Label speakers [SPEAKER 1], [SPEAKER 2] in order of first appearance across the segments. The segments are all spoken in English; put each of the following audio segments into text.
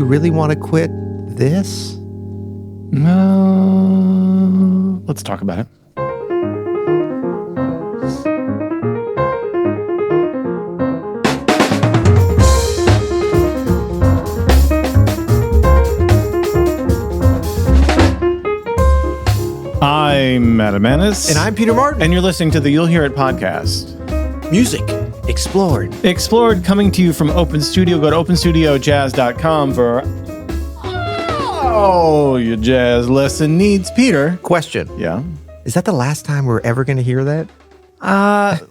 [SPEAKER 1] Really want to quit this?
[SPEAKER 2] No. Let's talk about it. I'm Adam Manis.
[SPEAKER 1] And I'm Peter Martin.
[SPEAKER 2] And you're listening to the You'll Hear It podcast.
[SPEAKER 1] Music Explored.
[SPEAKER 2] Explored, coming to you from Open Studio. Go to openstudiojazz.com for your jazz lesson needs. Peter.
[SPEAKER 1] Question.
[SPEAKER 2] Yeah?
[SPEAKER 1] Is that the last time we're ever going to hear that?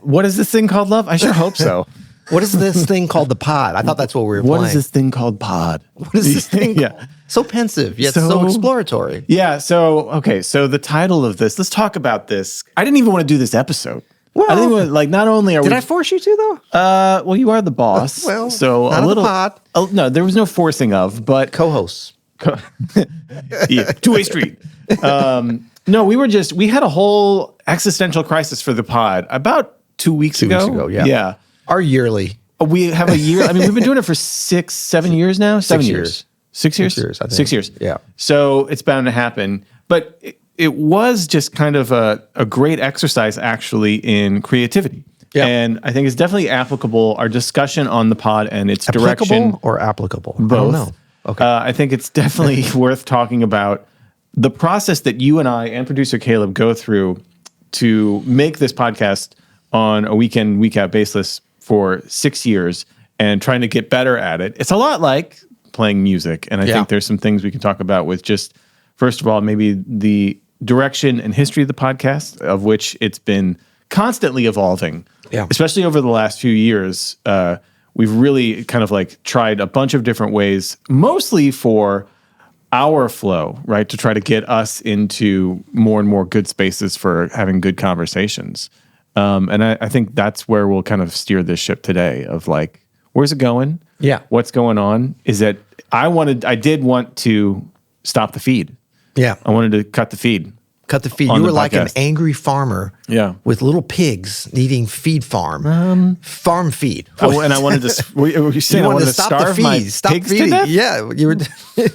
[SPEAKER 2] What is this thing called, love? I sure hope so.
[SPEAKER 1] What is this thing called the pod? I thought that's what we were playing.
[SPEAKER 2] What is this thing called pod?
[SPEAKER 1] What is this thing called? So pensive, yet so exploratory.
[SPEAKER 2] Yeah, so the title of this, let's talk about this. I didn't even want to do this episode.
[SPEAKER 1] Well,
[SPEAKER 2] I think not only are
[SPEAKER 1] did I force you to though?
[SPEAKER 2] Well, you are the boss.
[SPEAKER 1] Well,
[SPEAKER 2] so
[SPEAKER 1] not
[SPEAKER 2] a little.
[SPEAKER 1] pod.
[SPEAKER 2] No, there was no forcing of, but
[SPEAKER 1] co-hosts.
[SPEAKER 2] Yeah, two-way street. No, we had a whole existential crisis for the pod about 2 weeks ago.
[SPEAKER 1] 2 weeks ago, yeah.
[SPEAKER 2] Yeah.
[SPEAKER 1] Our yearly.
[SPEAKER 2] We have a year. I mean, we've been doing it for 7 years now. 7 years. 6 years?
[SPEAKER 1] 6 years, I think.
[SPEAKER 2] 6 years.
[SPEAKER 1] Yeah.
[SPEAKER 2] So it's bound to happen. But it was just kind of a great exercise, actually, in creativity. Yeah. And I think it's definitely applicable, our discussion on the pod and its direction.
[SPEAKER 1] Or applicable?
[SPEAKER 2] Both.
[SPEAKER 1] I don't know. Okay.
[SPEAKER 2] I think it's definitely worth talking about the process that you and I and producer Caleb go through to make this podcast on a week in, week out basis for 6 years and trying to get better at it. It's a lot like playing music. And I think there's some things we can talk about with just, first of all, maybe the direction and history of the podcast, of which it's been constantly evolving, especially over the last few years. We've really kind of like tried a bunch of different ways, mostly for our flow, right? To try to get us into more and more good spaces for having good conversations. And I think that's where we'll kind of steer this ship today of like, where's it going?
[SPEAKER 1] Yeah.
[SPEAKER 2] What's going on? Is that I did want to stop the feed. Yeah. I wanted to cut the feed.
[SPEAKER 1] Cut the feed. You were like an angry farmer with little pigs needing feed farm. Farm feed.
[SPEAKER 2] And I wanted to, were you saying I wanted to starve my pigs to death?
[SPEAKER 1] Yeah, you were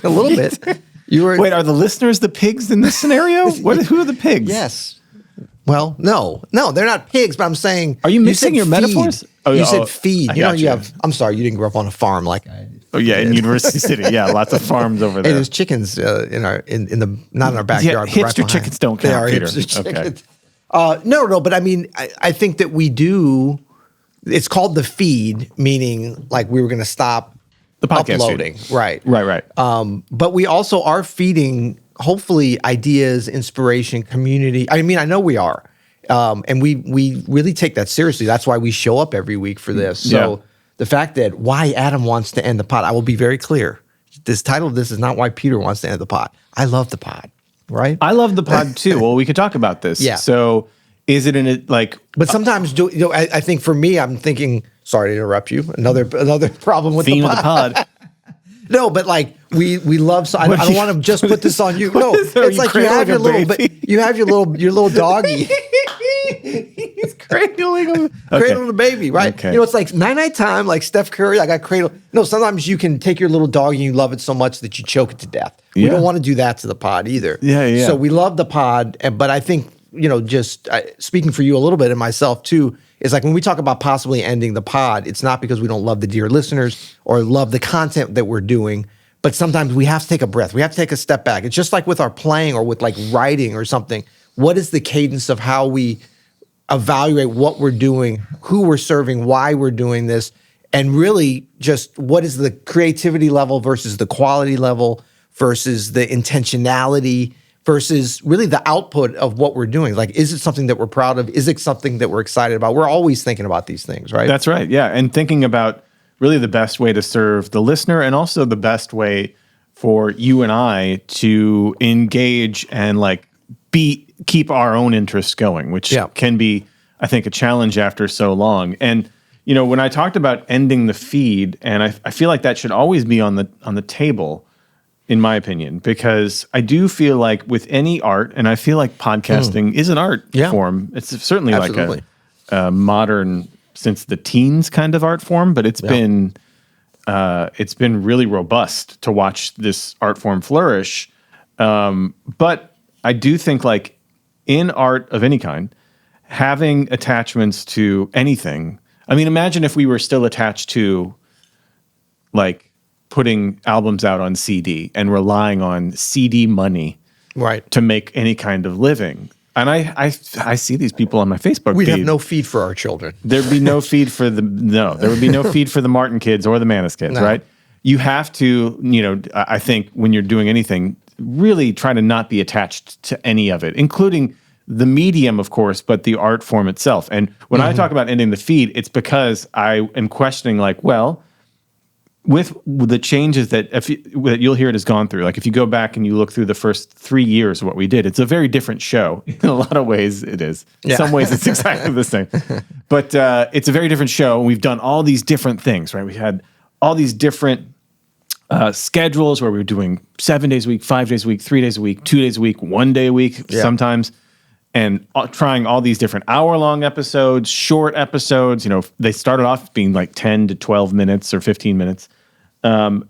[SPEAKER 1] a little bit. You were.
[SPEAKER 2] Wait, are the listeners the pigs in this scenario? Who are the pigs?
[SPEAKER 1] Yes. Well, no, they're not pigs, but I'm saying.
[SPEAKER 2] Are you mixing your metaphors?
[SPEAKER 1] Oh, you said feed. You have. I'm sorry, you didn't grow up on a farm like I did.
[SPEAKER 2] Oh yeah, in University City, lots of farms over there.
[SPEAKER 1] Hey, there's chickens in the not in our backyard.
[SPEAKER 2] Yeah,
[SPEAKER 1] but
[SPEAKER 2] hipster chickens don't count.
[SPEAKER 1] They are
[SPEAKER 2] Peter.
[SPEAKER 1] hipster chickens. No, but I mean, I think that we do. It's called the feed, meaning like we were going to stop
[SPEAKER 2] the podcast
[SPEAKER 1] uploading,
[SPEAKER 2] feed.
[SPEAKER 1] Right. But we also are feeding, hopefully, ideas, inspiration, community. I mean, I know we are, and we really take that seriously. That's why we show up every week for this. So the fact that why Adam wants to end the pod, I will be very clear. This title of this is not why Peter wants to end the pod. I love the pod, right?
[SPEAKER 2] I love the pod too. Well, we could talk about this.
[SPEAKER 1] Yeah.
[SPEAKER 2] So is it in it like?
[SPEAKER 1] But sometimes, I think for me, I'm thinking. Sorry to interrupt you. Another problem with
[SPEAKER 2] theme
[SPEAKER 1] the pod.
[SPEAKER 2] Of the pod.
[SPEAKER 1] No, but like we love. So I don't want to just put this on you. No, it's like you have your little doggy.
[SPEAKER 2] He's cradling him.
[SPEAKER 1] Cradling the baby, right?
[SPEAKER 2] Okay.
[SPEAKER 1] You know, it's like night time, like Steph Curry. I got cradle. No, sometimes you can take your little dog and you love it so much that you choke it to death. We don't want to do that to the pod either.
[SPEAKER 2] Yeah.
[SPEAKER 1] So we love the pod, but I think, you know, just speaking for you a little bit and myself too, is like when we talk about possibly ending the pod, it's not because we don't love the dear listeners or love the content that we're doing, but sometimes we have to take a breath. We have to take a step back. It's just like with our playing or with like writing or something. What is the cadence of how we evaluate what we're doing, who we're serving, why we're doing this, and really just what is the creativity level versus the quality level versus the intentionality versus really the output of what we're doing. Like, is it something that we're proud of? Is it something that we're excited about? We're always thinking about these things, right?
[SPEAKER 2] That's right. Yeah. And thinking about really the best way to serve the listener and also the best way for you and I to engage and like keep our own interests going, which can be, I think, a challenge after so long. And, you know, when I talked about ending the feed, and I feel like that should always be on the table, in my opinion, because I do feel like with any art, and I feel like podcasting is an art form. It's certainly like a modern, since the teens kind of art form, but it's been really robust to watch this art form flourish. But I do think like in art of any kind, having attachments to anything. I mean, imagine if we were still attached to like putting albums out on CD and relying on CD money to make any kind of living. And I see these people on my Facebook
[SPEAKER 1] We'd
[SPEAKER 2] feed.
[SPEAKER 1] have no feed for our children.
[SPEAKER 2] There'd be no feed for there would be no feed for the Martin kids or the Manis kids, right? You have to, you know, I think when you're doing anything, really try to not be attached to any of it, including the medium, of course, but the art form itself. And when I talk about ending the feed, it's because I am questioning, like, well, with the changes that you'll hear it has gone through, like if you go back and you look through the first 3 years of what we did, it's a very different show. In a lot of ways, it is. In some ways, it's exactly the same. But it's a very different show. We've done all these different things, right? We had all these different schedules where we were doing 7 days a week, 5 days a week, 3 days a week, 2 days a week, 1 day a week sometimes, and trying all these different hour-long episodes, short episodes. You know, they started off being like 10 to 12 minutes or 15 minutes.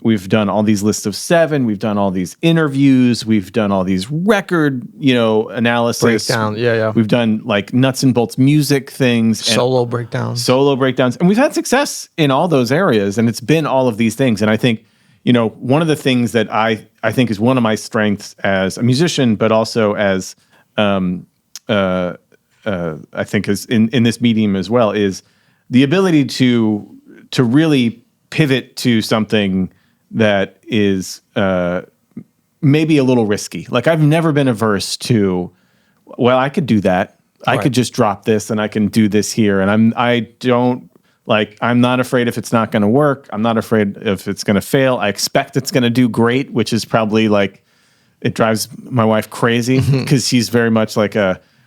[SPEAKER 2] We've done all these lists of 7. We've done all these interviews. We've done all these record, you know, analysis.
[SPEAKER 1] Breakdown,
[SPEAKER 2] We've done like nuts and bolts music things.
[SPEAKER 1] Solo breakdowns.
[SPEAKER 2] And we've had success in all those areas, and it's been all of these things. And I think, you know, one of the things that I think is one of my strengths as a musician, but also as I think is in this medium as well, is the ability to really pivot to something that is maybe a little risky. Like I've never been averse to, well, I could do that. I could just drop this and I can do this here. And I'm not afraid if it's not going to work. I'm not afraid if it's going to fail. I expect it's going to do great, which is probably like, it drives my wife crazy because she's very much like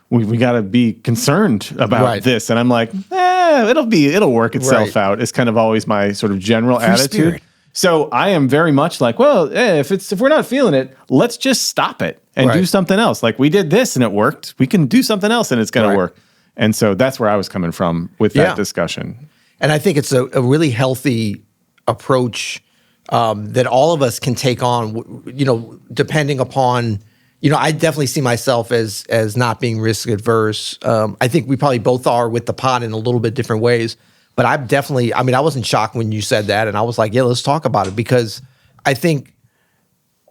[SPEAKER 2] we got to be concerned about this. And I'm like, it'll work itself out. It's kind of always my sort of general attitude. Spirit. So I am very much like, well, if we're not feeling it, let's just stop it and do something else. Like we did this and it worked. We can do something else and it's going to work. And so that's where I was coming from with that discussion.
[SPEAKER 1] And I think it's a really healthy approach that all of us can take on, you know, depending upon, you know, I definitely see myself as not being risk adverse. I think we probably both are with the pod in a little bit different ways. But I wasn't shocked when you said that. And I was like, yeah, let's talk about it. Because I think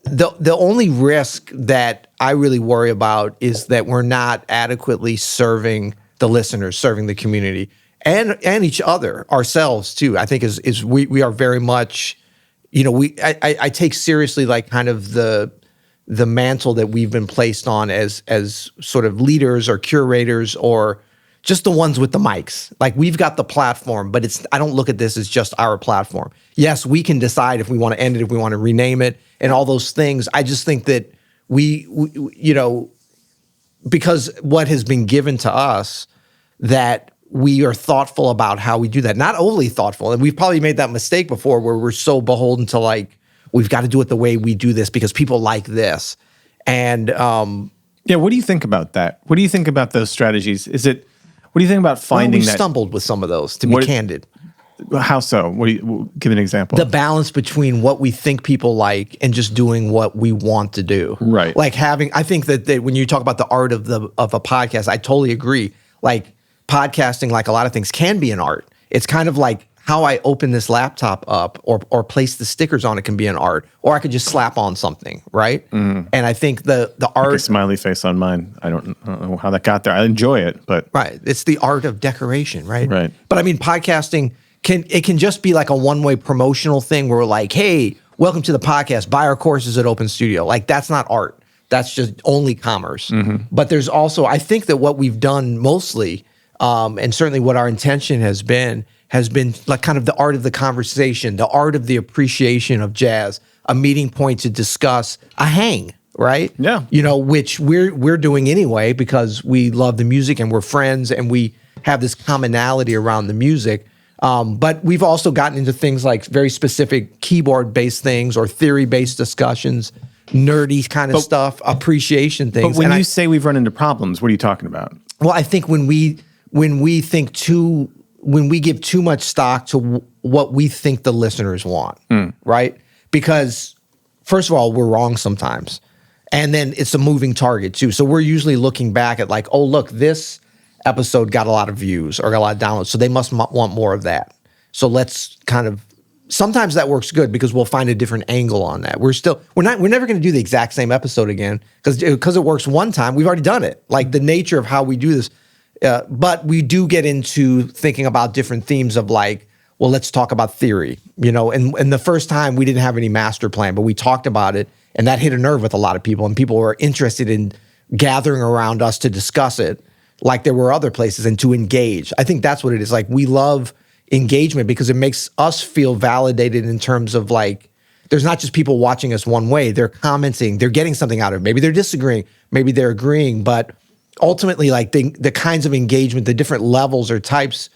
[SPEAKER 1] the only risk that I really worry about is that we're not adequately serving the listeners, serving the community, and each other, ourselves too. I think is we are very much, you know, I take seriously like kind of the mantle that we've been placed on as sort of leaders or curators or just the ones with the mics. Like we've got the platform, but I don't look at this as just our platform. Yes, we can decide if we want to end it, if we want to rename it and all those things. I just think that we you know, because what has been given to us, that we are thoughtful about how we do that. Not overly thoughtful. And we've probably made that mistake before where we're so beholden to like we've got to do it the way we do this because people like this. And
[SPEAKER 2] yeah, what do you think about that? What do you think about those strategies? What do you think about finding
[SPEAKER 1] we
[SPEAKER 2] that?
[SPEAKER 1] stumbled with some of those, to be candid.
[SPEAKER 2] How so? Give an example.
[SPEAKER 1] The balance between what we think people like and just doing what we want to do.
[SPEAKER 2] Right.
[SPEAKER 1] Like I think that when you talk about the art of a podcast, I totally agree. Like podcasting, like a lot of things, can be an art. It's kind of like how I open this laptop up or place the stickers on it can be an art, or I could just slap on something, right? And I think the art,
[SPEAKER 2] like a smiley face on mine. I don't know how that got there. I enjoy it, but
[SPEAKER 1] right, it's the art of decoration, right?
[SPEAKER 2] Right.
[SPEAKER 1] But I mean, podcasting can just be like a one-way promotional thing where we're like, hey, welcome to the podcast. Buy our courses at Open Studio. Like that's not art. That's just only commerce. But there's also, I think that what we've done mostly, and certainly what our intention has been like kind of the art of the conversation, the art of the appreciation of jazz, a meeting point to discuss a hang, right?
[SPEAKER 2] Yeah.
[SPEAKER 1] Which we're doing anyway because we love the music and we're friends and we have this commonality around the music. But we've also gotten into things like very specific keyboard-based things or theory-based discussions, nerdy kind of stuff, appreciation things.
[SPEAKER 2] But when you say we've run into problems, what are you talking about?
[SPEAKER 1] Well, I think when we give too much stock to what we think the listeners want, right? Because first of all, we're wrong sometimes. And then it's a moving target too. So we're usually looking back at like, oh, look, this episode got a lot of views or got a lot of downloads. So they must want more of that. So let's sometimes that works good because we'll find a different angle on that. We're never going to do the exact same episode again because it works one time. We've already done it. Like the nature of how we do this. But we do get into thinking about different themes of like, well, let's talk about theory, and the first time we didn't have any master plan, but we talked about it and that hit a nerve with a lot of people and people were interested in gathering around us to discuss it like there were other places and to engage. I think that's what it is. Like we love engagement because it makes us feel validated in terms of like, there's not just people watching us one way, they're commenting, they're getting something out of it. Maybe they're disagreeing, maybe they're agreeing, but ultimately, like the kinds of engagement, the different levels or types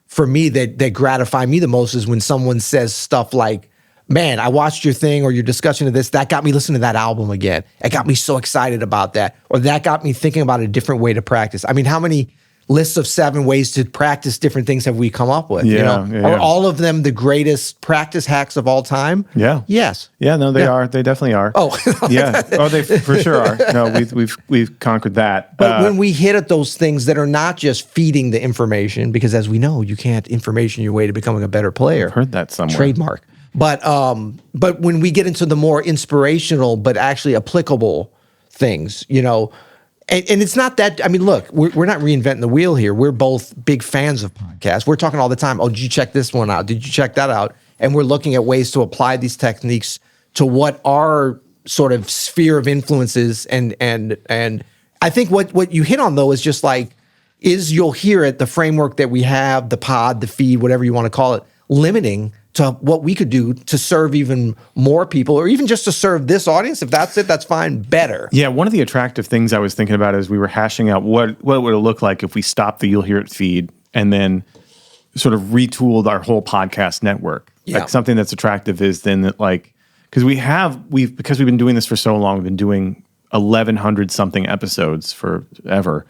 [SPEAKER 1] for me that gratify me the most is when someone says stuff like, man, I watched your thing or your discussion of this, that got me listening to that album again. It got me so excited about that. Or that got me thinking about a different way to practice. I mean, how many lists of 7 ways to practice different things have we come up with? Are all of them the greatest practice hacks of all time?
[SPEAKER 2] Yeah.
[SPEAKER 1] Yes.
[SPEAKER 2] Yeah, no, they are. They definitely are.
[SPEAKER 1] Oh.
[SPEAKER 2] Yeah. Oh, they for sure are. No, we've conquered that.
[SPEAKER 1] But when we hit at those things that are not just feeding the information, because as we know, you can't information your way to becoming a better player.
[SPEAKER 2] I've heard that somewhere.
[SPEAKER 1] Trademark. But when we get into the more inspirational but actually applicable things, and it's not that, I mean, look, we're not reinventing the wheel here. We're both big fans of podcasts. We're talking all the time, oh, did you check this one out? Did you check that out? And we're looking at ways to apply these techniques to what our sort of sphere of influence is. And I think what you hit on, though, is just like, you'll hear it, the framework that we have, the pod, the feed, whatever you want to call it, limiting to what we could do to serve even more people, or even just to serve this audience. If that's it, that's fine, better.
[SPEAKER 2] Yeah, one of the attractive things I was thinking about as we were hashing out what would it look like if we stopped the You'll Hear It feed and then sort of retooled our whole podcast network.
[SPEAKER 1] Yeah.
[SPEAKER 2] Like something that's attractive is then that like, because we've been doing this for so long, we've been doing 1,100 something episodes forever.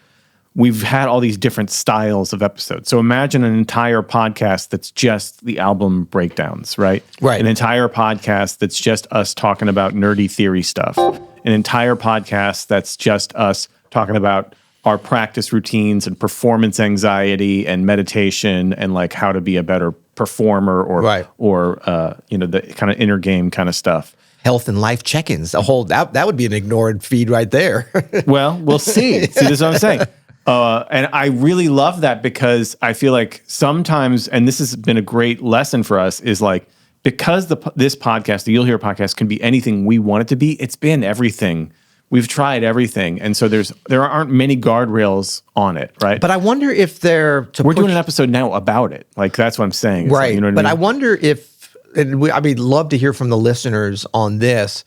[SPEAKER 2] We've had all these different styles of episodes. So imagine an entire podcast that's just the album breakdowns, right?
[SPEAKER 1] Right.
[SPEAKER 2] An entire podcast that's just us talking about nerdy theory stuff. An entire podcast that's just us talking about our practice routines and performance anxiety and meditation and like how to be a better performer or the kind of inner game kind of stuff.
[SPEAKER 1] Health and life check-ins. That would be an ignored feed right there.
[SPEAKER 2] Well, we'll see. See, this is what I'm saying. And I really love that because I feel like sometimes, and this has been a great lesson for us, is like, because this podcast, the You'll Hear podcast, can be anything we want it to be, it's been everything. We've tried everything. And so there aren't many guardrails on it, right?
[SPEAKER 1] But I wonder if we're
[SPEAKER 2] doing an episode now about it. Like, that's what I'm saying. It's
[SPEAKER 1] right.
[SPEAKER 2] Like, you know what
[SPEAKER 1] but
[SPEAKER 2] I mean?
[SPEAKER 1] I wonder if, I'd love to hear from the listeners on this,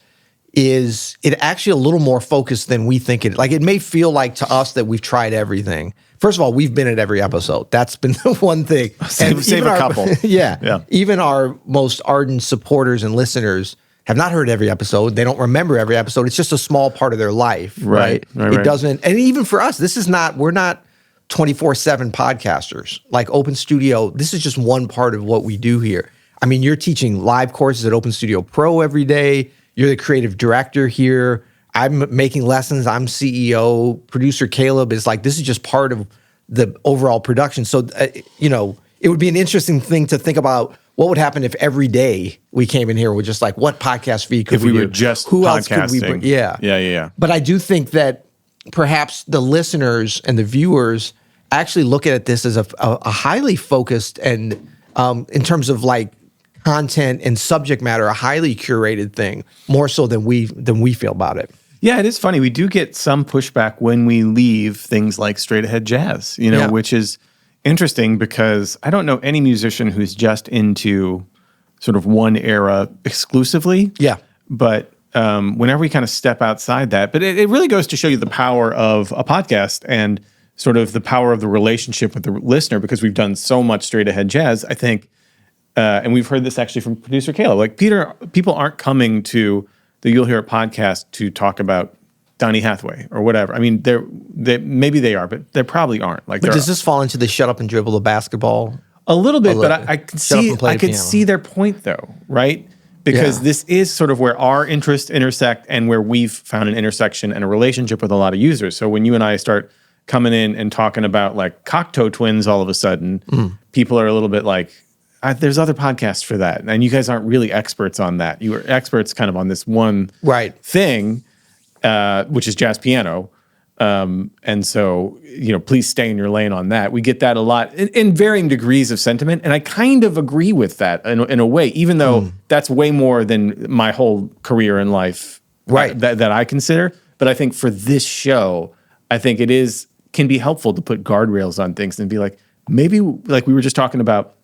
[SPEAKER 1] is it actually a little more focused than we think it? Like, it may feel like to us that we've tried everything. First of all, we've been at every episode. That's been the one thing.
[SPEAKER 2] Save a couple.
[SPEAKER 1] Yeah. Even our most ardent supporters and listeners have not heard every episode. They don't remember every episode. It's just a small part of their life, right? It doesn't, and even for us, we're not 24/7 podcasters. Like Open Studio, this is just one part of what we do here. I mean, you're teaching live courses at Open Studio Pro every day. You're the creative director here. I'm making lessons. I'm CEO. Producer Caleb is like, this is just part of the overall production. So, it would be an interesting thing to think about. What would happen if every day we came in here with just like, what podcast feed could we do?
[SPEAKER 2] If we were just
[SPEAKER 1] Who
[SPEAKER 2] podcasting.
[SPEAKER 1] else could we bring? Yeah.
[SPEAKER 2] Yeah.
[SPEAKER 1] But I do think that perhaps the listeners and the viewers actually look at this as a highly focused and in terms of like content and subject matter, a highly curated thing, more so than we feel about it.
[SPEAKER 2] Yeah, it is funny. We do get some pushback when we leave things like straight ahead jazz, which is interesting because I don't know any musician who's just into sort of one era exclusively.
[SPEAKER 1] Yeah.
[SPEAKER 2] But whenever we kind of step outside that, but it really goes to show you the power of a podcast and sort of the power of the relationship with the listener, because we've done so much straight ahead jazz, I think, and we've heard this actually from producer Caleb. Like people aren't coming to the You'll Hear It podcast to talk about Donny Hathaway or whatever. I mean, maybe they are, but they probably aren't. Like,
[SPEAKER 1] but does this fall into the shut up and dribble the basketball?
[SPEAKER 2] A little bit, but I could see their point though, right? Because this is sort of where our interests intersect and where we've found an intersection and a relationship with a lot of users. So when you and I start coming in and talking about like Cocteau Twins, all of a sudden, people are a little bit like, there's other podcasts for that. And you guys aren't really experts on that. You are experts kind of on this one thing, which is jazz piano. And so, please stay in your lane on that. We get that a lot in varying degrees of sentiment. And I kind of agree with that in a way, even though that's way more than my whole career in life that I consider. But I think for this show, I think can be helpful to put guardrails on things and be like, maybe like we were just talking about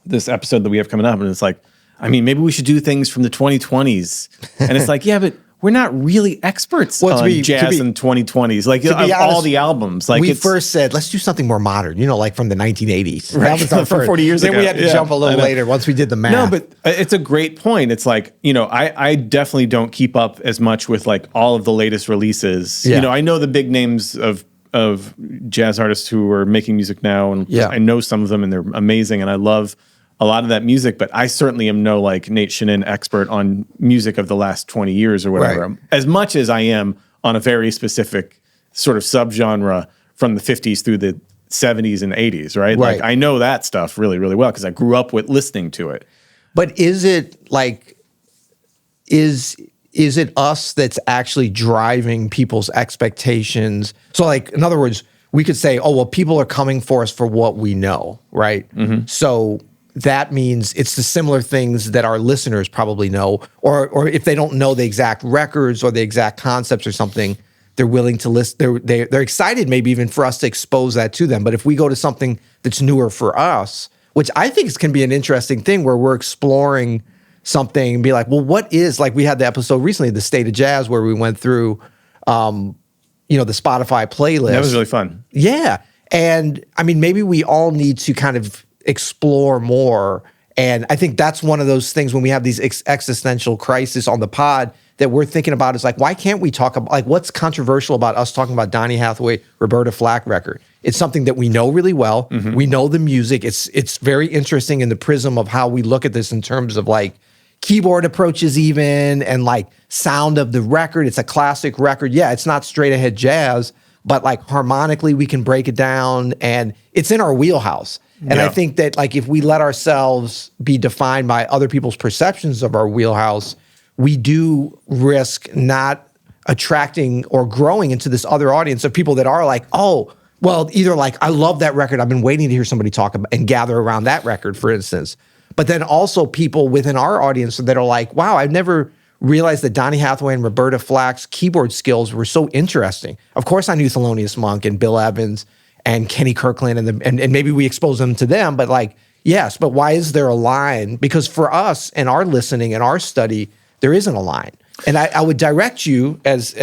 [SPEAKER 2] this episode that we have coming up. And it's like, I mean, maybe we should do things from the 2020s. And it's like, yeah, but we're not really experts on jazz in 2020s. Like honest, all the albums. Like
[SPEAKER 1] we first said, let's do something more modern, like from the 1980s.
[SPEAKER 2] Right. That was our first. 40 years ago.
[SPEAKER 1] Then we had to jump a little later once we did the math.
[SPEAKER 2] No, but it's a great point. It's like, I definitely don't keep up as much with like all of the latest releases. Yeah. I know the big names of jazz artists who are making music now. And I know some of them and they're amazing. And I love a lot of that music, but I certainly am no like Nate Shannon expert on music of the last 20 years or whatever. Right. As much as I am on a very specific sort of subgenre from the 50s through the 70s and 80s, right? Like I know that stuff really, really well because I grew up with listening to it.
[SPEAKER 1] But is it like, is it us that's actually driving people's expectations? So like, in other words, we could say, oh, well, people are coming for us for what we know, right? Mm-hmm. So that means it's the similar things that our listeners probably know, or if they don't know the exact records or the exact concepts or something, they're willing to list. They're excited maybe even for us to expose that to them. But if we go to something that's newer for us, which I think can be an interesting thing where we're exploring something and be like, well, what is, like we had the episode recently, The State of Jazz, where we went through, the Spotify playlist.
[SPEAKER 2] That was really fun.
[SPEAKER 1] Yeah. And I mean, maybe we all need to kind of explore more. And I think that's one of those things when we have these existential crises on the pod that we're thinking about is like, why can't we talk about, like, what's controversial about us talking about Donny Hathaway, Roberta Flack record? It's something that we know really well. Mm-hmm. We know the music. It's very interesting in the prism of how we look at this in terms of like keyboard approaches even and like sound of the record. It's a classic record. Yeah, it's not straight ahead jazz, but like harmonically we can break it down and it's in our wheelhouse. And I think that like if we let ourselves be defined by other people's perceptions of our wheelhouse, we do risk not attracting or growing into this other audience of people that are like, oh, well, either like, I love that record. I've been waiting to hear somebody talk about and gather around that record, for instance. But then also people within our audience that are like, wow, I've never realized that Donny Hathaway and Roberta Flack's keyboard skills were so interesting. Of course, I knew Thelonious Monk and Bill Evans and Kenny Kirkland and maybe we expose them to them, but like, yes, but why is there a line? Because for us and our listening and our study, there isn't a line. And I would direct you as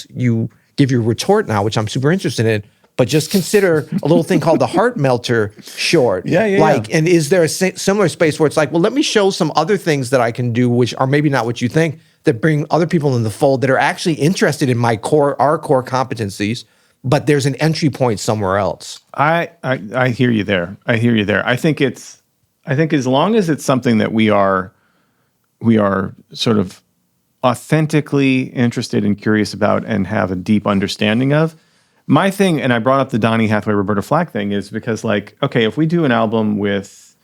[SPEAKER 1] you give your retort now, which I'm super interested in, but just consider a little thing called the Heart Melter short.
[SPEAKER 2] Yeah.
[SPEAKER 1] And is there a similar space where it's like, well, let me show some other things that I can do, which are maybe not what you think, that bring other people in the fold that are actually interested in our core competencies, but there's an entry point somewhere else.
[SPEAKER 2] I hear you there. I think as long as it's something that we are sort of authentically interested and curious about and have a deep understanding of. My thing, and I brought up the Donny Hathaway, Roberta Flack thing, is because, like, okay, if we do an album if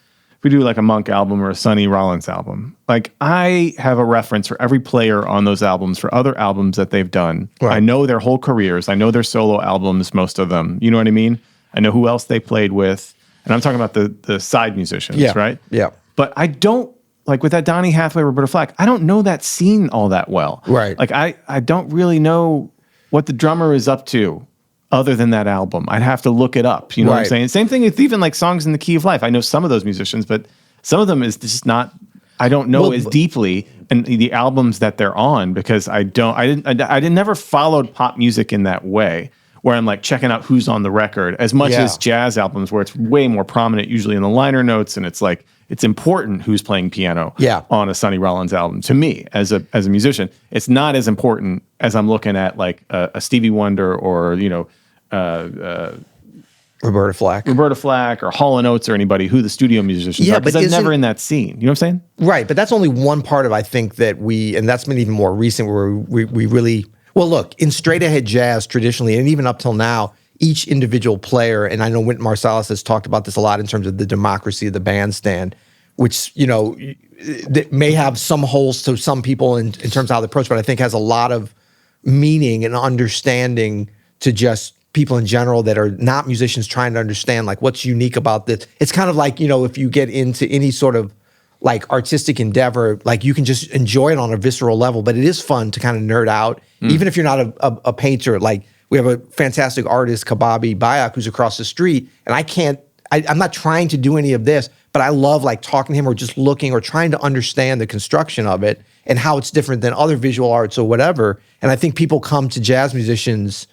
[SPEAKER 2] we do like a Monk album or a Sonny Rollins album, like, I have a reference for every player on those albums for other albums that they've done. Right. I know their whole careers. I know their solo albums, most of them. You know what I mean? I know who else they played with. And I'm talking about the side musicians, right?
[SPEAKER 1] Yeah.
[SPEAKER 2] But I don't, like with that Donny Hathaway, Roberta Flack, I don't know that scene all that well.
[SPEAKER 1] Right.
[SPEAKER 2] Like I don't really know what the drummer is up to other than that album. I'd have to look it up. You know what I'm saying? Same thing with even like Songs in the Key of Life. I know some of those musicians, but some of them is just not, I don't know as deeply in the albums that they're on because I never followed pop music in that way where I'm like checking out who's on the record as much as jazz albums where it's way more prominent usually in the liner notes and it's like, it's important who's playing piano on a Sonny Rollins album. To me, as a musician, it's not as important as I'm looking at like a Stevie Wonder or
[SPEAKER 1] Roberta Flack
[SPEAKER 2] or Hall & Oates or anybody who the studio musicians are, because I'm never in that scene. You know what I'm saying?
[SPEAKER 1] Right, but that's only one part of, I think, that and that's been even more recent where we really, well, look, in straight ahead jazz traditionally, and even up till now, each individual player, and I know Wynton Marsalis has talked about this a lot in terms of the democracy of the bandstand, which, that may have some holes to some people in terms of how they approach, but I think has a lot of meaning and understanding to just people in general that are not musicians trying to understand like what's unique about this. It's kind of like, if you get into any sort of like artistic endeavor, like you can just enjoy it on a visceral level, but it is fun to kind of nerd out, even if you're not a painter. Like we have a fantastic artist, Kababi Bayak, who's across the street, and I'm not trying to do any of this, but I love like talking to him or just looking or trying to understand the construction of it and how it's different than other visual arts or whatever. And I think people come to jazz musicians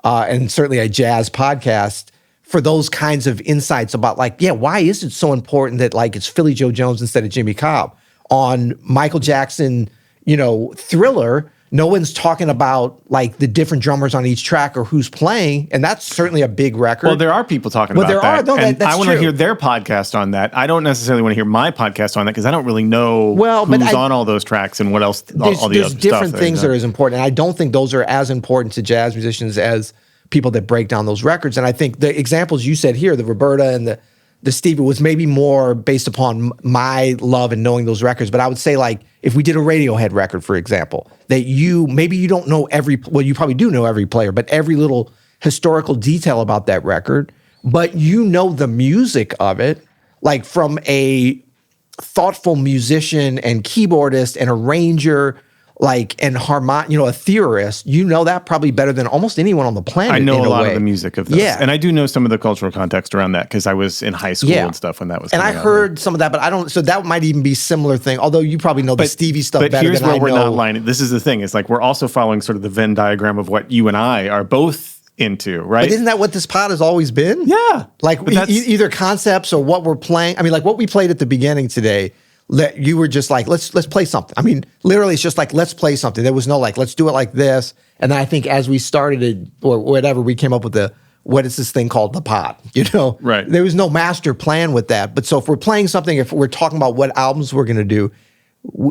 [SPEAKER 1] and certainly a jazz podcast for those kinds of insights about like, why is it so important that like it's Philly Joe Jones instead of Jimmy Cobb? On Michael Jackson, Thriller, no one's talking about like the different drummers on each track or who's playing, and that's certainly a big record.
[SPEAKER 2] Well, there are people talking about that. And I want to hear their podcast on that. I don't necessarily want to hear my podcast on that because I don't really know who's on all those tracks and what else. All the other
[SPEAKER 1] there's different things that are as important, and I don't think those are as important to jazz musicians as people that break down those records. And I think the examples you said here, the Roberta and the Stevie, was maybe more based upon my love and knowing those records. But I would say, like, if we did a Radiohead record, for example, that maybe you don't know you probably do know every player, but every little historical detail about that record, but you know the music of it, like from a thoughtful musician and keyboardist and arranger, like, and a theorist, that probably better than almost anyone on the planet.
[SPEAKER 2] I know a lot of the music of this. Yeah. And I do know some of the cultural context around that because I was in high school and stuff when that was coming out.
[SPEAKER 1] And I heard some of that, but I don't, so that might even be similar thing, although you probably know the Stevie stuff better than I know. But here's where we're not lining.
[SPEAKER 2] This is the thing. It's like we're also following sort of the Venn diagram of what you and I are both into, right?
[SPEAKER 1] But isn't that what this pod has always been?
[SPEAKER 2] Yeah.
[SPEAKER 1] Like either concepts or what we're playing. I mean, like what we played at the beginning today, you were just like, let's play something. I mean, literally, it's just like, let's play something. There was no like, let's do it like this. And then I think as we started it or whatever, we came up with what is this thing called the pod,
[SPEAKER 2] Right.
[SPEAKER 1] There was no master plan with that. But so if we're playing something, if we're talking about what albums we're going to do,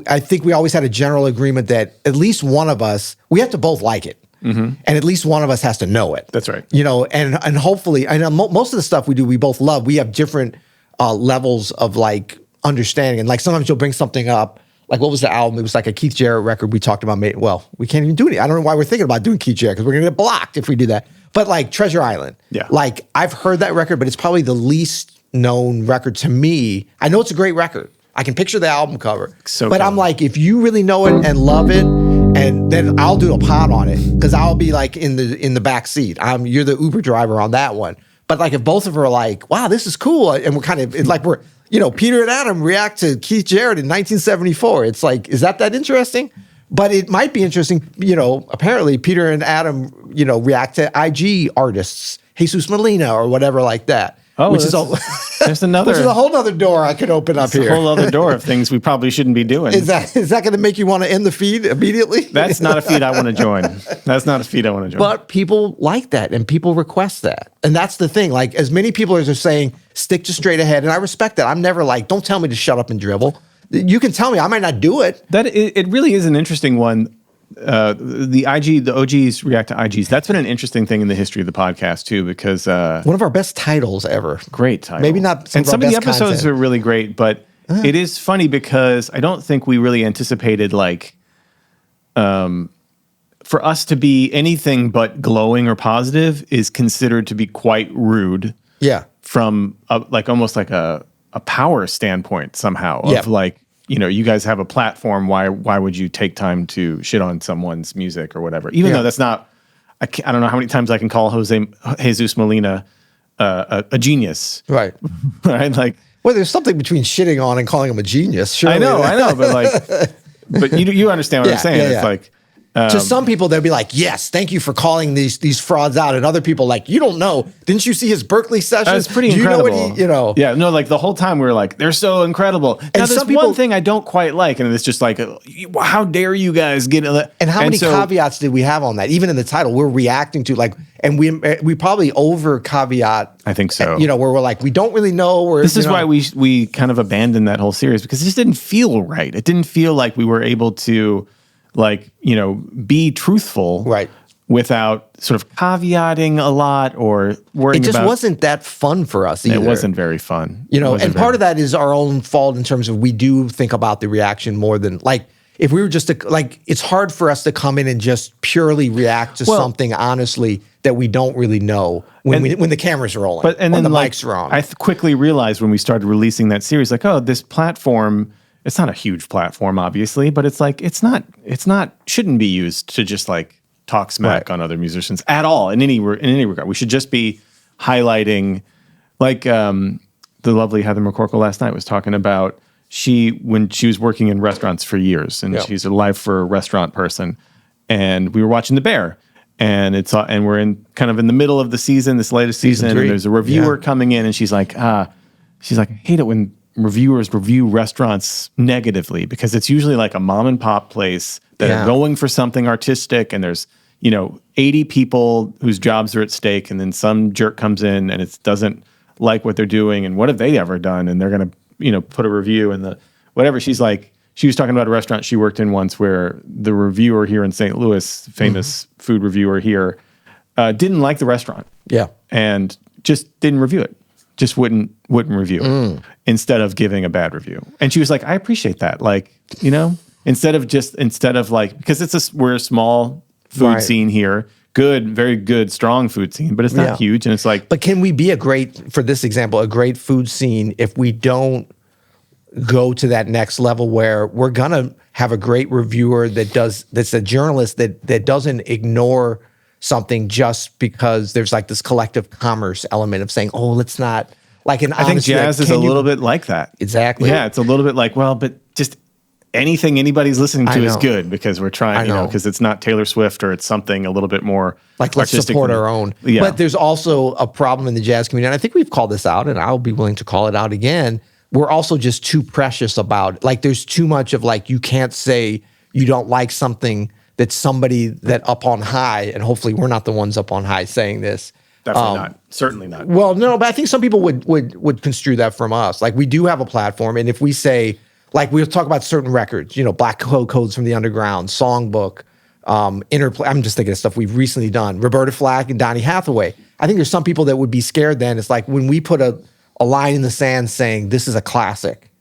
[SPEAKER 1] I think we always had a general agreement that at least one of us, we have to both like it. Mm-hmm. And at least one of us has to know it.
[SPEAKER 2] That's right.
[SPEAKER 1] And hopefully, I know most of the stuff we do, we both love. We have different levels of like understanding. And like sometimes you'll bring something up, like what was the album? It was like a Keith Jarrett record we talked about. We can't even do it. I don't know why we're thinking about doing Keith Jarrett because we're going to get blocked if we do that. But like Treasure Island.
[SPEAKER 2] Yeah.
[SPEAKER 1] Like I've heard that record, but it's probably the least known record to me. I know it's a great record. I can picture the album cover. But I'm like, if you really know it and love it, and then I'll do a pod on it because I'll be like in the back seat. You're the Uber driver on that one. But like if both of us are like, wow, this is cool, and we're kind of like we're Peter and Adam react to Keith Jarrett in 1974. It's like, is that interesting? But it might be interesting. Apparently Peter and Adam react to IG artists Jesus Molina or whatever like that.
[SPEAKER 2] Oh,
[SPEAKER 1] which is
[SPEAKER 2] there's another.
[SPEAKER 1] Which is a whole other door I could open up here.
[SPEAKER 2] A whole other door of things we probably shouldn't be doing.
[SPEAKER 1] Is that going to make you want to end the feed immediately?
[SPEAKER 2] That's not a feed I want to join. That's not a feed I want to join.
[SPEAKER 1] But people like that, and people request that. And that's the thing. Like, as many people as are saying, stick to straight ahead, and I respect that. I'm never like, don't tell me to shut up and dribble. You can tell me, I might not do it.
[SPEAKER 2] It really is an interesting one. The OGs react to IGs. That's been an interesting thing in the history of the podcast too, because
[SPEAKER 1] one of our best titles ever.
[SPEAKER 2] Great title.
[SPEAKER 1] Maybe not.
[SPEAKER 2] Some of the episodes
[SPEAKER 1] content
[SPEAKER 2] are really great, but it is funny because I don't think we really anticipated like, for us to be anything but glowing or positive is considered to be quite rude.
[SPEAKER 1] Yeah.
[SPEAKER 2] From almost like a power standpoint somehow of like, you know, you guys have a platform. Why would you take time to shit on someone's music or whatever? Even though that's not, I don't know how many times I can call Jesus Molina a genius.
[SPEAKER 1] Right.
[SPEAKER 2] Right. Like,
[SPEAKER 1] well, there's something between shitting on and calling him a genius. Sure.
[SPEAKER 2] I know, but you understand what I'm saying. It's like,
[SPEAKER 1] to some people, they'll be like, yes, thank you for calling these frauds out. And other people like, you don't know. Didn't you see his Berkeley sessions?
[SPEAKER 2] That's pretty incredible.
[SPEAKER 1] You know what he, you know?
[SPEAKER 2] Yeah, no, like the whole time we were like, they're so incredible. Now, there's
[SPEAKER 1] some people,
[SPEAKER 2] one thing I don't quite like, and it's just like, how dare you guys get it?
[SPEAKER 1] And how many caveats did we have on that? Even in the title, we're reacting to like, and we probably over caveat.
[SPEAKER 2] I think so.
[SPEAKER 1] You know, where we're like, we don't really know.
[SPEAKER 2] This is why we kind of abandoned that whole series, because it just didn't feel right. It didn't feel like we were able to, like, you know, be truthful,
[SPEAKER 1] right,
[SPEAKER 2] without sort of caveating a lot or worrying about. It just
[SPEAKER 1] wasn't that fun for us either.
[SPEAKER 2] It wasn't very fun.
[SPEAKER 1] You know, and part of that is our own fault in terms of we do think about the reaction more than, like, if we were just to, like, it's hard for us to come in and just purely react to something honestly that we don't really know when the camera's rolling, and then the mic's wrong.
[SPEAKER 2] I quickly realized when we started releasing that series, like, oh, this platform, it's not a huge platform, obviously, but it's like, shouldn't be used to just like talk smack on other musicians at all in any regard. We should just be highlighting, like the lovely Heather Mccor last night was talking about when she was working in restaurants for years, and she's a live for restaurant person, and we were watching The Bear, and we're in kind of in the middle of the season, this latest season, and there's a reviewer coming in, and she's like, I hate it when reviewers review restaurants negatively, because it's usually like a mom and pop place that are going for something artistic, and there's, you know, 80 people whose jobs are at stake, and then some jerk comes in and it doesn't like what they're doing, and what have they ever done, and they're going to, you know, put a review in the whatever. She's like, she was talking about a restaurant she worked in once where the reviewer here in St. Louis, famous food reviewer here, didn't like the restaurant, and just didn't review it. Just wouldn't review instead of giving a bad review. And she was like, I appreciate that. Like, you know, instead of like, because we're a small food scene here, very good, strong food scene, but it's not huge. And it's like,
[SPEAKER 1] but can we be for this example, a great food scene if we don't go to that next level where we're going to have a great reviewer that's a journalist that doesn't ignore something just because there's like this collective commerce element of saying, oh, let's not, like, an
[SPEAKER 2] I think jazz is a little bit like that.
[SPEAKER 1] Exactly.
[SPEAKER 2] Yeah, it's a little bit like, well, but just anything anybody's listening to is good, because we're trying, you know, because it's not Taylor Swift or it's something a little bit more
[SPEAKER 1] like, let's support our own. Yeah. But there's also a problem in the jazz community, and I think we've called this out, and I'll be willing to call it out again. We're also just too precious about, like, there's too much of, like, you can't say you don't like something that somebody that up on high, and hopefully we're not the ones up on high saying this.
[SPEAKER 2] Definitely not. Certainly not.
[SPEAKER 1] Well, no, but I think some people would construe that from us. Like, we do have a platform, and if we say, like, we'll talk about certain records, you know, Black Codes from the Underground, Songbook, Interplay. I'm just thinking of stuff we've recently done. Roberta Flack and Donny Hathaway. I think there's some people that would be scared then. It's like when we put a line in the sand saying this is a classic.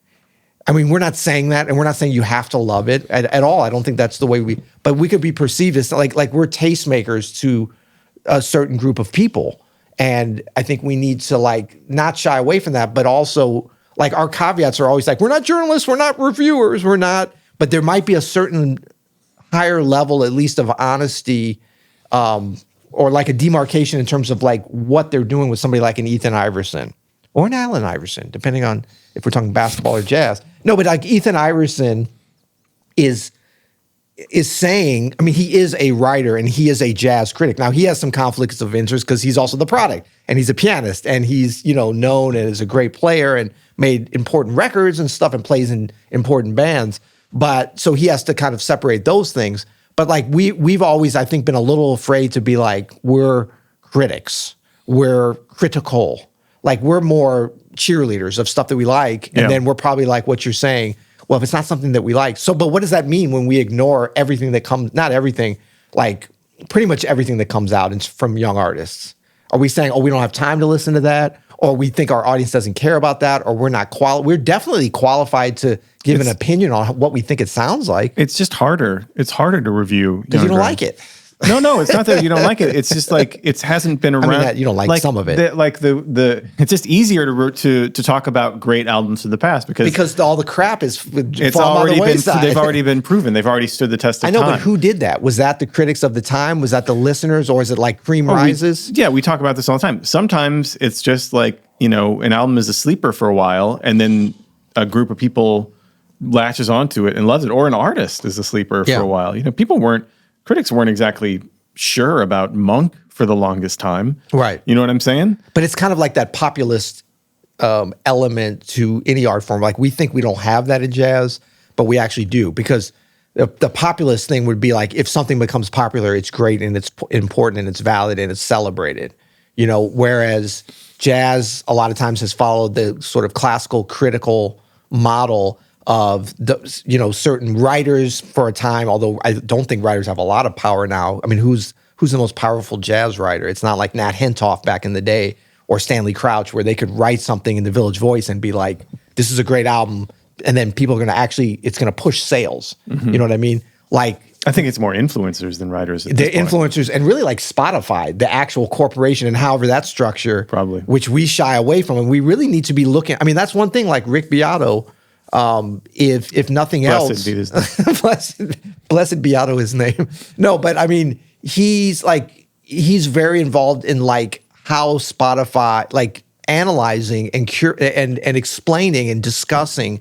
[SPEAKER 1] I mean, we're not saying that, and we're not saying you have to love it at all. I don't think that's the way but we could be perceived as like we're tastemakers to a certain group of people. And I think we need to, like, not shy away from that, but also, like, our caveats are always like, we're not journalists, we're not reviewers, but there might be a certain higher level, at least, of honesty, or like a demarcation in terms of, like, what they're doing with somebody like an Ethan Iverson or an Allen Iverson, depending on if we're talking basketball or jazz. No, but like Ethan Iverson is saying, I mean, he is a writer and he is a jazz critic. Now, he has some conflicts of interest because he's also the product and he's a pianist and he's, known as a great player and made important records and stuff and plays in important bands. But so he has to kind of separate those things. But like we've always, I think, been a little afraid to be like, we're critics, we're critical. Like we're more cheerleaders of stuff that we like. And then we're probably like what you're saying. Well, if it's not something that we like. So, but what does that mean when we ignore everything that comes, not everything, like pretty much everything that comes out from young artists? Are we saying, we don't have time to listen to that? Or we think our audience doesn't care about that? Or we're not we're definitely qualified to give an opinion on what we think it sounds like.
[SPEAKER 2] It's just harder. It's harder to review.
[SPEAKER 1] Because you don't like it.
[SPEAKER 2] No, it's not that you don't like it. It's just like it hasn't been around.
[SPEAKER 1] I mean, that you don't like some of it.
[SPEAKER 2] It's just easier to talk about great albums of the past because
[SPEAKER 1] all the crap is
[SPEAKER 2] it's already been they've already been proven. They've already stood the test of time.
[SPEAKER 1] I know, but who did that? Was that the critics of the time? Was that the listeners, or is it like cream rises?
[SPEAKER 2] We talk about this all the time. Sometimes it's just like an album is a sleeper for a while, and then a group of people latches onto it and loves it, or an artist is a sleeper for a while. Critics weren't exactly sure about Monk for the longest time.
[SPEAKER 1] Right.
[SPEAKER 2] You know what I'm saying?
[SPEAKER 1] But it's kind of like that populist element to any art form. Like we think we don't have that in jazz, but we actually do, because the populist thing would be like, if something becomes popular, it's great and it's important and it's valid and it's celebrated. Whereas jazz a lot of times has followed the sort of classical critical model of certain writers for a time, although I don't think writers have a lot of power now. I mean, who's the most powerful jazz writer? It's not like Nat Hentoff back in the day or Stanley Crouch, where they could write something in the Village Voice and be like, this is a great album, and then people are going to it's going to push sales. You know what I mean? Like,
[SPEAKER 2] I think it's more influencers than writers.
[SPEAKER 1] They're influencers, and really like Spotify, the actual corporation, and however that structure,
[SPEAKER 2] probably,
[SPEAKER 1] which we shy away from, and we really need to be looking. I mean, that's one thing. Like Rick Beato, if nothing else, blessed Beato his name. No, but I mean, he's very involved in like how Spotify, like analyzing and and explaining and discussing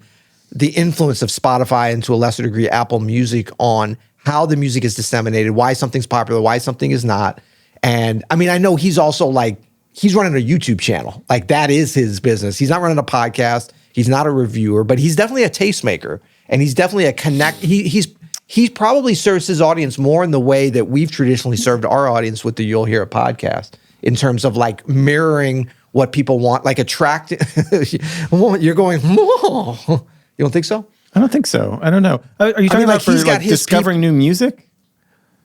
[SPEAKER 1] the influence of Spotify, and to a lesser degree Apple Music, on how the music is disseminated, why something's popular, why something is not. And I mean, I know he's also like, he's running a YouTube channel. Like that is his business. He's not running a podcast. He's not a reviewer, but he's definitely a tastemaker, and he's definitely a he probably serves his audience more in the way that we've traditionally served our audience with the You'll Hear It podcast, in terms of like mirroring what people want, like attracting. You're going, oh. You don't think so?
[SPEAKER 2] I don't think so. I don't know. Are you talking about for like discovering new music?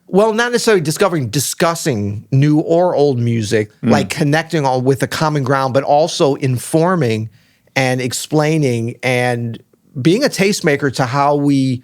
[SPEAKER 1] Well, not necessarily discussing new or old music, like connecting on with a common ground, but also informing and explaining and being a tastemaker to how we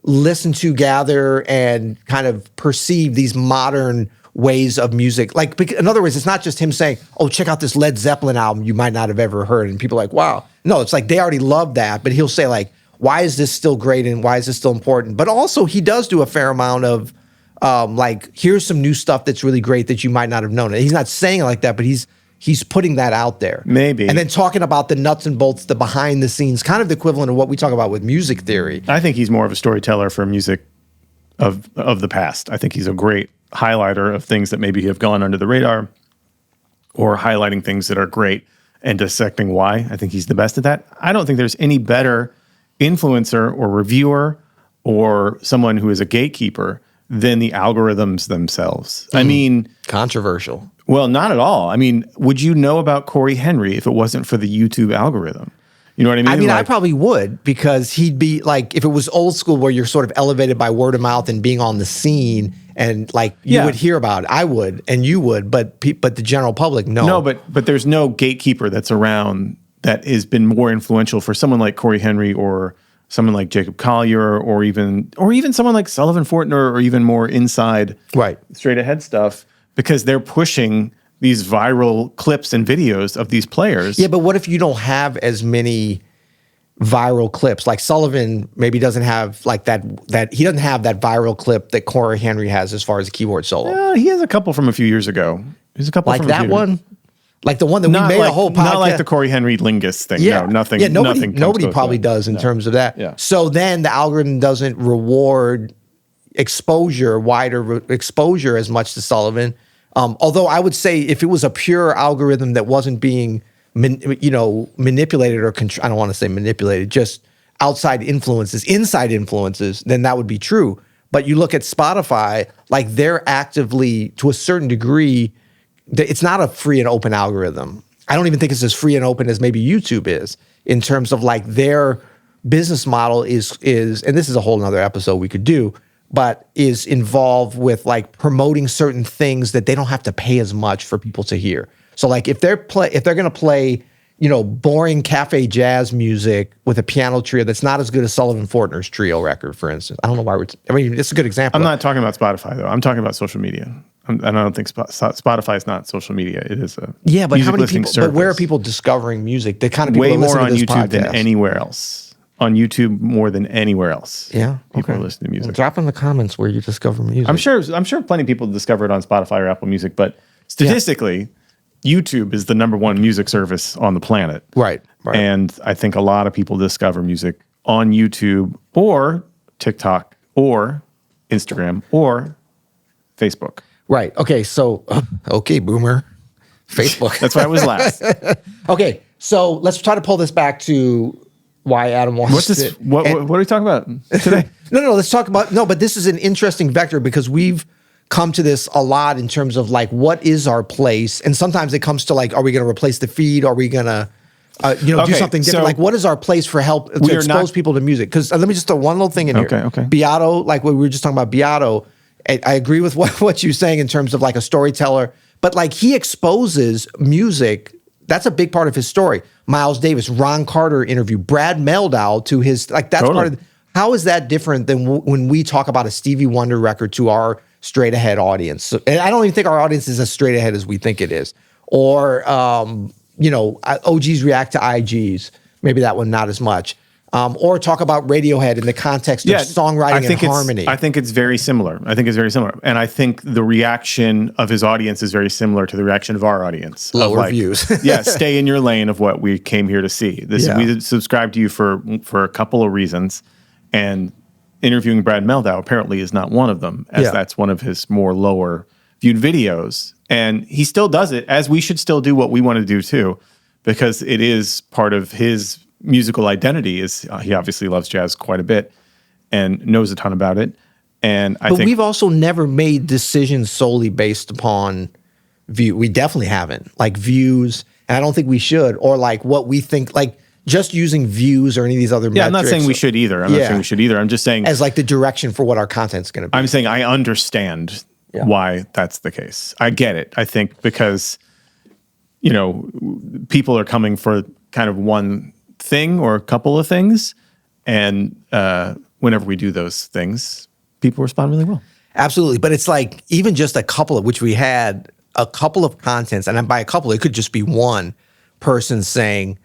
[SPEAKER 1] listen to, gather, and kind of perceive these modern ways of music. Like, in other words, it's not just him saying, check out this Led Zeppelin album you might not have ever heard. And people are like, wow. No, it's like they already love that, but he'll say like, why is this still great and why is this still important? But also he does do a fair amount of like, here's some new stuff that's really great that you might not have known. And he's not saying it like that, but he's putting that out there. Maybe. And then talking about the nuts and bolts, the behind the scenes, kind of the equivalent of what we talk about with music theory.
[SPEAKER 2] I think he's more of a storyteller for music of the past. I think he's a great highlighter of things that maybe have gone under the radar, or highlighting things that are great and dissecting why. I think he's the best at that. I don't think there's any better influencer or reviewer or someone who is a gatekeeper than the algorithms themselves. I mean...
[SPEAKER 1] Controversial.
[SPEAKER 2] Well, not at all. I mean, would you know about Corey Henry if it wasn't for the YouTube algorithm? You know what I mean?
[SPEAKER 1] I mean, I probably would, because he'd be like, if it was old school where you're sort of elevated by word of mouth and being on the scene, and like you would hear about it, I would, and you would, but the general public, no.
[SPEAKER 2] No, but there's no gatekeeper that's around that has been more influential for someone like Corey Henry, or someone like Jacob Collier, or even someone like Sullivan Fortner, or even more inside, straight ahead stuff, because they're pushing these viral clips and videos of these players.
[SPEAKER 1] Yeah, but what if you don't have as many viral clips? Like Sullivan maybe doesn't have like that he doesn't have that viral clip that Corey Henry has as far as a keyboard solo.
[SPEAKER 2] Yeah, he has a couple from a few years ago. There's a couple
[SPEAKER 1] like from that one. Like the one that we made a whole podcast.
[SPEAKER 2] Not like the Corey Henry Lingus thing. Yeah. No, nothing.
[SPEAKER 1] Yeah, nobody probably does in terms of that.
[SPEAKER 2] Yeah.
[SPEAKER 1] So then the algorithm doesn't reward wider exposure as much to Sullivan. Although I would say if it was a pure algorithm that wasn't being, manipulated or I don't want to say manipulated, just inside influences, then that would be true. But you look at Spotify, like they're actively, to a certain degree, it's not a free and open algorithm. I don't even think it's as free and open as maybe YouTube is in terms of like their business model is, and this is a whole nother episode we could do, but is involved with like promoting certain things that they don't have to pay as much for people to hear. So like if they're going to play, boring cafe jazz music with a piano trio that's not as good as Sullivan Fortner's trio record, for instance. I don't know why it's a good example.
[SPEAKER 2] I'm not talking about Spotify though. I'm talking about social media. And I don't think Spotify is not social media. It is a
[SPEAKER 1] but how many people?
[SPEAKER 2] service.
[SPEAKER 1] But where are people discovering music? The kind of people
[SPEAKER 2] way
[SPEAKER 1] that listen
[SPEAKER 2] more
[SPEAKER 1] to
[SPEAKER 2] on
[SPEAKER 1] this
[SPEAKER 2] YouTube
[SPEAKER 1] podcast.
[SPEAKER 2] than anywhere else. On YouTube more than anywhere else.
[SPEAKER 1] Yeah,
[SPEAKER 2] people are listening to music.
[SPEAKER 1] Well, drop in the comments where you discover music.
[SPEAKER 2] I'm sure plenty of people discover it on Spotify or Apple Music, but statistically, YouTube is the number one music service on the planet.
[SPEAKER 1] Right.
[SPEAKER 2] And I think a lot of people discover music on YouTube or TikTok or Instagram or Facebook.
[SPEAKER 1] Right. Okay. So, boomer. Facebook.
[SPEAKER 2] That's why I was last.
[SPEAKER 1] Okay. So let's try to pull this back to why Adam wants to.
[SPEAKER 2] What are we talking about today?
[SPEAKER 1] No. Let's talk about but this is an interesting vector because we've come to this a lot in terms of like what is our place, and sometimes it comes to like, are we going to replace the feed? Are we going to do something different?
[SPEAKER 2] So
[SPEAKER 1] like, what is our place for help to expose people to music? Because let me just throw one little thing in here.
[SPEAKER 2] Okay.
[SPEAKER 1] Beato, like what we were just talking about, Beato. I agree with what you're saying in terms of like a storyteller, but like he exposes music. That's a big part of his story. Miles Davis, Ron Carter interview, Brad Mehldau to his, like that's
[SPEAKER 2] totally.
[SPEAKER 1] part of, how is that different than when we talk about a Stevie Wonder record to our straight ahead audience? So, and I don't even think our audience is as straight ahead as we think it is. Or, OGs react to IGs. Maybe that one, not as much. Or talk about Radiohead in the context of songwriting and harmony.
[SPEAKER 2] I think it's very similar. And I think the reaction of his audience is very similar to the reaction of our audience.
[SPEAKER 1] Lower views.
[SPEAKER 2] Stay in your lane of what we came here to see. We subscribe to you for a couple of reasons. And interviewing Brad Mehldau apparently is not one of them, as that's one of his more lower viewed videos. And he still does it, as we should still do what we want to do too, because it is part of his musical identity. Is he obviously loves jazz quite a bit and knows a ton about it. And I think
[SPEAKER 1] we've also never made decisions solely based upon view. We definitely haven't, like views, and I don't think we should, or like what we think, like just using views or any of these other metrics.
[SPEAKER 2] I'm not saying we should either. I'm just saying
[SPEAKER 1] as like the direction for what our content's going to be.
[SPEAKER 2] I'm saying I understand why that's the case. I get it. I think because people are coming for kind of one thing or a couple of things, and whenever we do those things, people respond really well.
[SPEAKER 1] Absolutely. But it's like even just a couple of, which we had a couple of contents, and by a couple it could just be one person saying,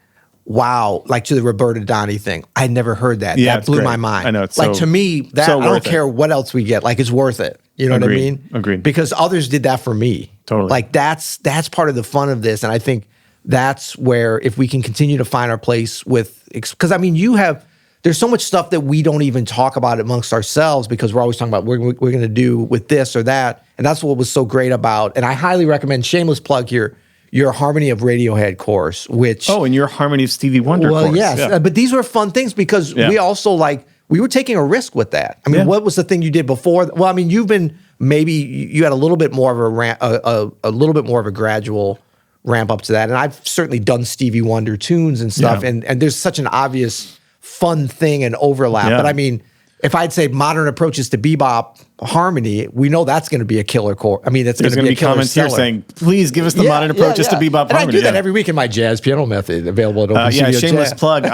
[SPEAKER 1] wow, like to the Roberta Donnie thing, I never heard that. That blew my mind.
[SPEAKER 2] I know. It's
[SPEAKER 1] like to me, that I don't care what else we get, like it's worth it. You know what I mean?
[SPEAKER 2] Agreed.
[SPEAKER 1] Because others did that for me.
[SPEAKER 2] Totally.
[SPEAKER 1] Like that's part of the fun of this, and I think that's where if we can continue to find our place with, because I mean, there's so much stuff that we don't even talk about amongst ourselves because we're always talking about we're going to do with this or that, and that's what was so great about. And I highly recommend, shameless plug here, your Harmony of Radiohead course, which
[SPEAKER 2] and your Harmony of Stevie Wonder course.
[SPEAKER 1] Well, yes, but these were fun things because we also we were taking a risk with that. I mean, what was the thing you did before? Well, I mean, you had a little bit more of a little bit more of a gradual ramp up to that, and I've certainly done Stevie Wonder tunes and stuff, and there's such an obvious fun thing and overlap. But I mean, if I'd say modern approaches to bebop harmony, we know that's going to be a killer core. I mean, that's going to be a killer
[SPEAKER 2] comments
[SPEAKER 1] seller.
[SPEAKER 2] here saying, please give us the modern approaches to bebop harmony.
[SPEAKER 1] And I do that every week in my jazz piano method, available at Open Studio
[SPEAKER 2] shameless
[SPEAKER 1] Jazz.
[SPEAKER 2] plug.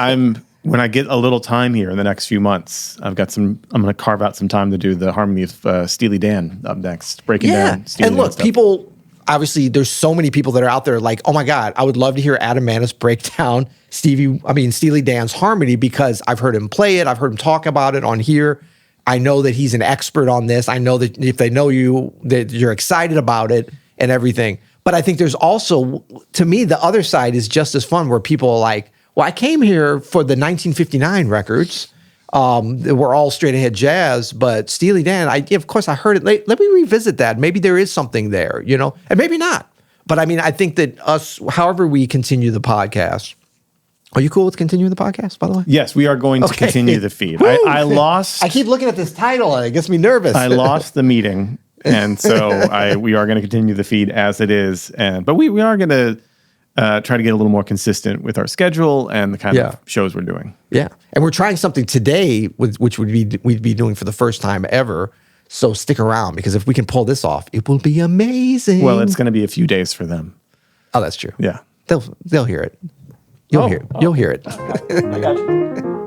[SPEAKER 2] When I get a little time here in the next few months, I'm going to carve out some time to do the Harmony of Steely Dan up next, breaking down Steely
[SPEAKER 1] and
[SPEAKER 2] Dan
[SPEAKER 1] look,
[SPEAKER 2] stuff.
[SPEAKER 1] people, obviously there's so many people that are out there like, oh my God, I would love to hear Adam Manis break down Steely Dan's Harmony, because I've heard him play it. I've heard him talk about it on here. I know that he's an expert on this. I know that if they know you, that you're excited about it and everything. But I think there's also, to me, the other side is just as fun, where people are like, well, I came here for the 1959 records, We're all straight ahead jazz, but Steely Dan, of course I heard it. Let me revisit that. Maybe there is something there, and maybe not. But I mean, I think that however we continue the podcast. Are you cool with continuing the podcast, by the way?
[SPEAKER 2] Yes, we are going to continue the feed. I lost.
[SPEAKER 1] I keep looking at this title and it gets me nervous.
[SPEAKER 2] I lost the meeting, and so we are going to continue the feed as it is. But we are going to try to get a little more consistent with our schedule and the kind of shows we're doing.
[SPEAKER 1] Yeah, and we're trying something today, which we'd be doing for the first time ever. So stick around, because if we can pull this off, it will be amazing.
[SPEAKER 2] Well, it's going to be a few days for them.
[SPEAKER 1] Oh, that's true.
[SPEAKER 2] Yeah,
[SPEAKER 1] they'll hear it. You'll hear it.
[SPEAKER 2] I got you.